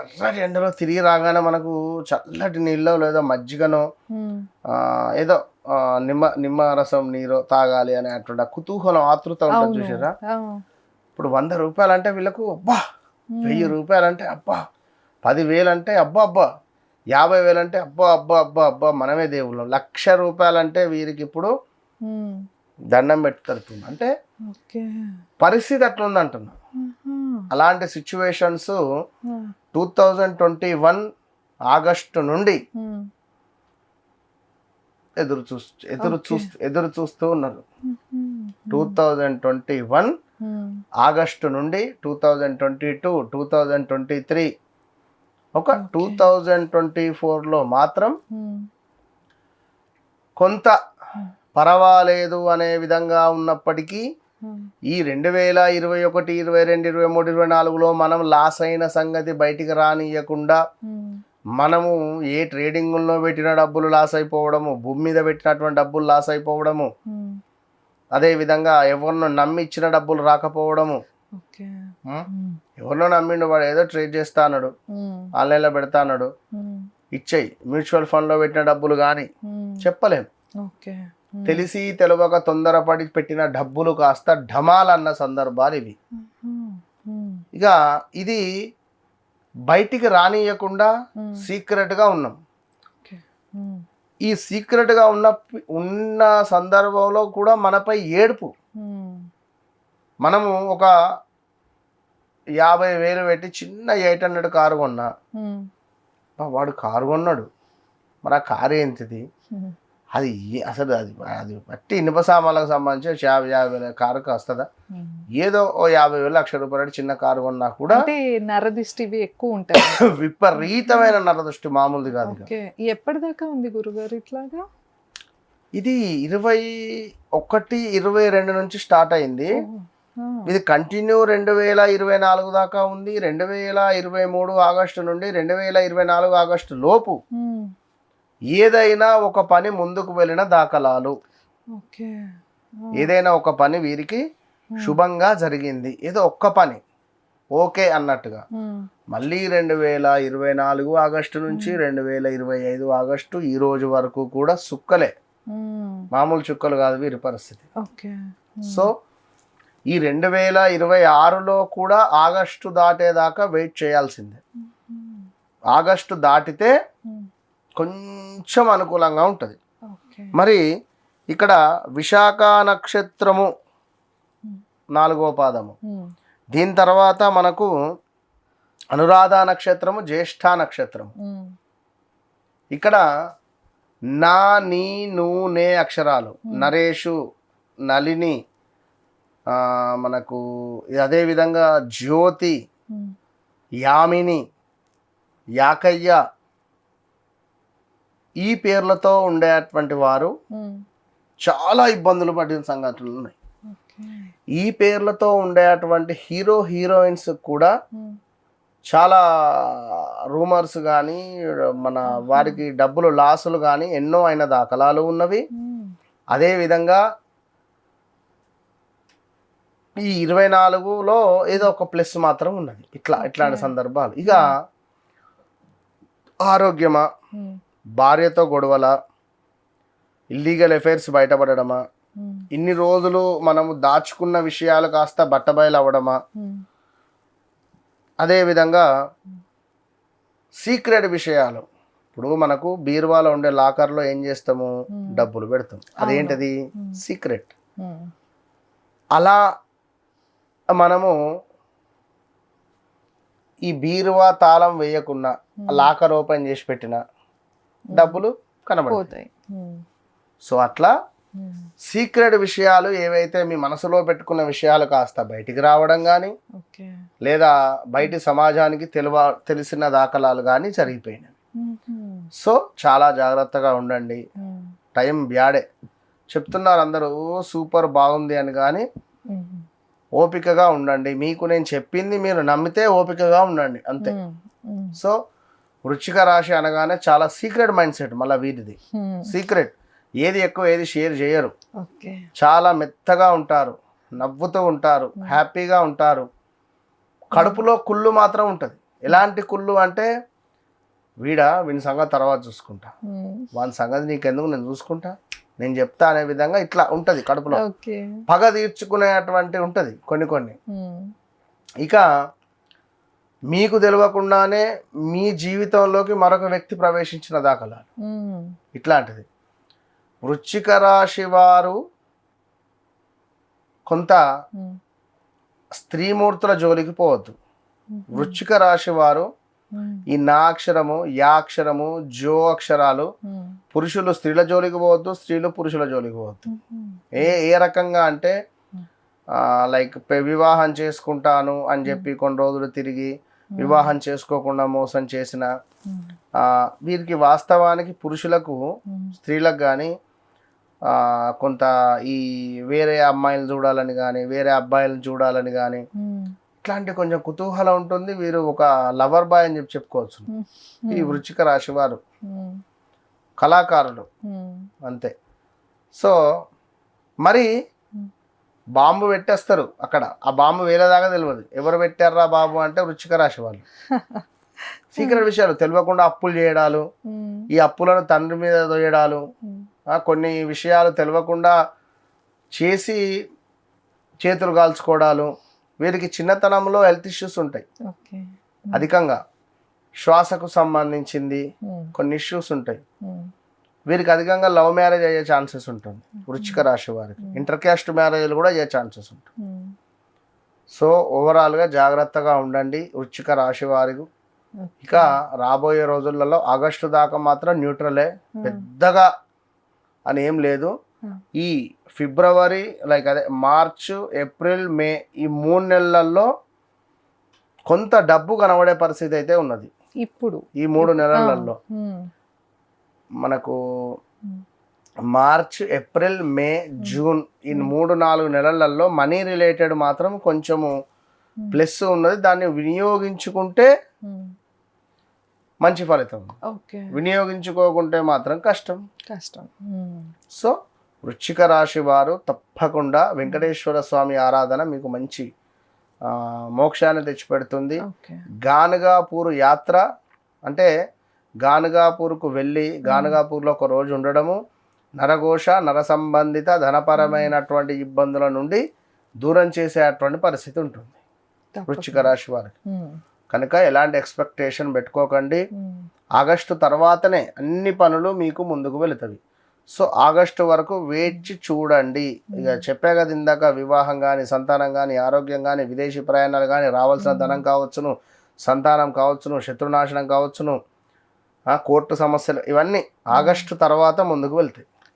ఎర్రటి ఎండలో తిరిగి రాగానే మనకు చల్లటి నీళ్ళో లేదా మజ్జిగనో ఏదో నిమ్మ రసం నీరో తాగాలి అనేటువంటి కుతూహలం ఆతృత ఉంటుంది చూసారా. ఇప్పుడు 100 రూపాయలు అంటే వీళ్ళకు అబ్బా, 1000 రూపాయలు అంటే అబ్బా, 10,000 అంటే అబ్బా అబ్బా, 50,000 అంటే అబ్బా అబ్బా అబ్బా అబ్బా మనమే దేవుళ్ళం, 1,00,000 రూపాయలు అంటే వీరికి ఇప్పుడు దండం పెట్టుతారు. అంటే పరిస్థితి అట్లా ఉంది అంటున్నా. అలాంటి సిచ్యువేషన్స్ 2021 ఆగస్టు నుండి ఎదురు చూస్తూ ఉన్నారు. 2021 ఆగస్టు నుండి 2022, 2023 ఒక 2024లో మాత్రం కొంత పర్వాలేదు అనే విధంగా ఉన్నప్పటికీ ఈ 2021, 22, 23, 24లో మనం లాస్ అయిన సంగతి బయటికి రానియకుండా మనము ఏ ట్రేడింగ్లో పెట్టిన డబ్బులు లాస్ అయిపోవడము, భూమి మీద పెట్టినటువంటి డబ్బులు లాస్ అయిపోవడము, అదేవిధంగా ఎవరినో నమ్మి ఇచ్చిన డబ్బులు రాకపోవడము. ఎవరినో నమ్మిండు, వాడు ఏదో ట్రేడ్ చేస్తా అన్నాడు, ఆన్లైన్లో పెడతా అన్నాడు, ఇచ్చేయి మ్యూచువల్ ఫండ్లో పెట్టిన డబ్బులు కానీ చెప్పలేము. తెలిసి తెలియక తొందరపడి పెట్టిన డబ్బులు కాస్త ఢమాలన్న సందర్భాలు ఇవి. ఇక ఇది బయటికి రానియకుండా సీక్రెట్గా ఉన్నాం. ఈ సీక్రెట్గా ఉన్న సందర్భంలో కూడా మనపై ఏడుపు. మనము ఒక 50,000 పెట్టి చిన్న 800 కారు కొన్నా, వాడు కారు కొన్నాడు, మరి ఆ కారు ఏంటిది, అది అసలు అది బట్టి ఇనుప సామాన్లకు సంబంధించి 50,000 కారుకి వస్తుందా? ఏదో ఓ 50,000, 1,00,000 రూపాయలు చిన్న కారు కొన్నా కూడా నరదృష్టి ఎక్కువ ఉంటాయి. విపరీతమైన నరదృష్టి మామూలుది కాదు. ఎప్పటిదాకా ఉంది గురుగారు ఇట్లాగా? ఇది 21, 22 నుంచి స్టార్ట్ అయింది. ఇది కంటిన్యూ 2024 దాకా ఉంది. 2023 ఆగస్టు నుండి 2024 ఆగస్టు లోపు ఏదైనా ఒక పని ముందుకు వెళ్ళిన దాఖలాలు, ఏదైనా ఒక పని వీరికి శుభంగా జరిగింది, ఏదో ఒక్క పని ఓకే అన్నట్టుగా. మళ్ళీ 2024 ఆగస్టు నుంచి 2025 ఆగస్టు ఈ రోజు వరకు కూడా సుక్కలే, మామూలు చుక్కలు కాదు వీరి పరిస్థితి. సో ఈ 2026లో కూడా ఆగస్టు దాటేదాకా వెయిట్ చేయాల్సిందే. ఆగస్టు దాటితే కొంచెం అనుకూలంగా ఉంటుంది. మరి ఇక్కడ విశాఖ నక్షత్రము 4వ పాదము, దీని తర్వాత మనకు అనురాధ నక్షత్రము, జ్యేష్ఠ నక్షత్రము. ఇక్కడ నా, నీ, ను, నే అక్షరాలు, నరేషు, నలిని, మనకు అదేవిధంగా జ్యోతి, యామిని, యాకయ్య, ఈ పేర్లతో ఉండేటువంటి వారు చాలా ఇబ్బందులు పడిన సంఘటనలు ఉన్నాయి. ఈ పేర్లతో ఉండేటువంటి హీరోయిన్స్ కూడా చాలా రూమర్స్ కానీ మన వారికి డబ్బులు లాసులు కానీ ఎన్నో అయిన దాఖలాలు ఉన్నవి. అదేవిధంగా ఈ 24లో ఏదో ఒక ప్లస్ మాత్రం ఉన్నది. ఇట్లాంటి సందర్భాలు. ఇక ఆరోగ్యమా, భార్యతో గొడవల, ఇల్లీగల్ అఫైర్స్ బయటపడడమా, ఇన్ని రోజులు మనము దాచుకున్న విషయాలు కాస్త బట్టబయలు అవ్వడమా, అదేవిధంగా సీక్రెట్ విషయాలు. ఇప్పుడు మనకు బీరువాలో ఉండే లాకర్లో ఏం చేస్తాము, డబ్బులు పెడతాం, అదేంటది సీక్రెట్. అలా మనము ఈ బీరువా తాళం వేయకుండా లాకర్ ఓపెన్ చేసి పెట్టిన డబ్బులు కనబడతాయి. సో అట్లా సీక్రెట్ విషయాలు ఏవైతే మీ మనసులో పెట్టుకున్న విషయాలు కాస్త బయటికి రావడం కానీ లేదా బయటి సమాజానికి తెలిసిన దాఖలాలు కానీ జరిగిపోయినవి. సో చాలా జాగ్రత్తగా ఉండండి. టైం బ్యాడే చెప్తున్నారు అందరూ, సూపర్ బాగుంది అని, కానీ ఓపికగా ఉండండి. మీకు నేను చెప్పింది మీరు నమ్మితే ఓపికగా ఉండండి అంతే. సో వృశ్చిక రాశి అనగానే చాలా సీక్రెట్ మైండ్ సెట్. మళ్ళీ వీరిది సీక్రెట్, ఏది ఎక్కువ ఏది షేర్ చేయరు, చాలా మెత్తగా ఉంటారు, నవ్వుతూ ఉంటారు, హ్యాపీగా ఉంటారు. కడుపులో కుళ్ళు మాత్రం ఉంటుంది ఎలాంటి కుళ్ళు అంటే వీని సంగతి తర్వాత చూసుకుంటా, వాని సంగతి నీకెందుకు, నేను చూసుకుంటా, నేను చెప్తా అనే విధంగా ఇట్లా ఉంటుంది కడుపులో. ఓకే. పగ తీర్చుకునేటువంటి ఉంటుంది కొన్ని. ఇక మీకు తెలియకుండానే మీ జీవితంలోకి మరొక వ్యక్తి ప్రవేశించిన దాఖలాలు ఇట్లాంటిది. వృశ్చిక రాశి వారు కొంత స్త్రీమూర్తుల జోలికి పోవద్దు. వృశ్చిక రాశి వారు ఈ నా అక్షరము, యా అక్షరము, జో అక్షరాలు పురుషులు స్త్రీల జోలికి పోవద్దు, స్త్రీలు పురుషుల జోలికి పోవద్దు. ఏ రకంగా అంటే లైక్ వివాహం చేసుకుంటాను అని చెప్పి కొన్ని రోజులు తిరిగి వివాహం చేసుకోకుండా మోసం చేసిన వీరికి వాస్తవానికి పురుషులకు స్త్రీలకు కానీ కొంత ఈ వేరే అమ్మాయిలు చూడాలని కానీ వేరే అబ్బాయిలను చూడాలని కానీ ఇట్లాంటి కొంచెం కుతూహలం ఉంటుంది. వీరు ఒక లవర్ బాయ్ అని చెప్పుకోవచ్చు. ఈ వృశ్చిక రాశి వారు కళాకారులు అంతే. సో మరి బాంబు పెట్టేస్తారు అక్కడ, ఆ బాంబు వేరేదాకా తెలియదు. ఎవరు పెట్టారా బాబు అంటే వృశ్చిక రాశి వాళ్ళు. సీక్రెట్ విషయాలు తెలియకుండా అప్పులు చేయడాలు, ఈ అప్పులను తండ్రి మీద దొయ్యడాలు, కొన్ని విషయాలు తెలియకుండా చేసి చేతులు కాల్చుకోవడాలు. వీరికి చిన్నతనంలో హెల్త్ ఇష్యూస్ ఉంటాయి అధికంగా, శ్వాసకు సంబంధించింది కొన్ని ఇష్యూస్ ఉంటాయి. వీరికి అధికంగా లవ్ మ్యారేజ్ అయ్యే ఛాన్సెస్ ఉంటుంది. వృశ్చిక రాశి వారికి ఇంటర్ క్యాస్ట్ మ్యారేజ్లు కూడా అయ్యే ఛాన్సెస్ ఉంటాయి. సో ఓవరాల్గా జాగ్రత్తగా ఉండండి వృశ్చిక రాశి వారికి. ఇక రాబోయే రోజులలో ఆగస్టు దాకా మాత్రం న్యూట్రలే, పెద్దగా అని ఏం లేదు. ఈ ఫిబ్రవరి లైక్ అదే మార్చ్, ఏప్రిల్, మే ఈ 3 నెలల్లో కొంత డబ్బు కనబడే పరిస్థితి అయితే ఉన్నది. ఇప్పుడు ఈ 3 నెలలలో మనకు మార్చ్, ఏప్రిల్, మే, జూన్ ఈ 3-4 నెలలలో మనీ రిలేటెడ్ మాత్రం కొంచెము ప్లస్ ఉన్నది. దాన్ని వినియోగించుకుంటే మంచి ఫలితం, వినియోగించుకోకుంటే మాత్రం కష్టం. సో వృశ్చిక రాశి వారు తప్పకుండా వెంకటేశ్వర స్వామి ఆరాధన మీకు మంచి మోక్షాన్ని తెచ్చిపెడుతుంది. గానగాపూర్ యాత్ర అంటే గానగాపూర్కు వెళ్ళి గానగాపూర్లో ఒక రోజు ఉండడము నరఘోష, నర సంబంధిత ధనపరమైనటువంటి ఇబ్బందుల నుండి దూరం చేసేటువంటి పరిస్థితి ఉంటుంది వృశ్చిక రాశి వారికి. కనుక ఎలాంటి ఎక్స్పెక్టేషన్ పెట్టుకోకండి. ఆగస్టు తర్వాతనే అన్ని పనులు మీకు ముందుకు వెళుతుంది. సో ఆగస్టు వరకు వేచి చూడండి. ఇక చెప్పే కదా ఇందాక, వివాహం కానీ, సంతానం కానీ, ఆరోగ్యం కానీ, విదేశీ ప్రయాణాలు కానీ, రావాల్సిన ధనం కావచ్చును, సంతానం కావచ్చును, శత్రునాశనం కావచ్చును, కోర్టు సమస్యలు, ఇవన్నీ ఆగస్టు తర్వాత ముందుకు వెళ్తాయి.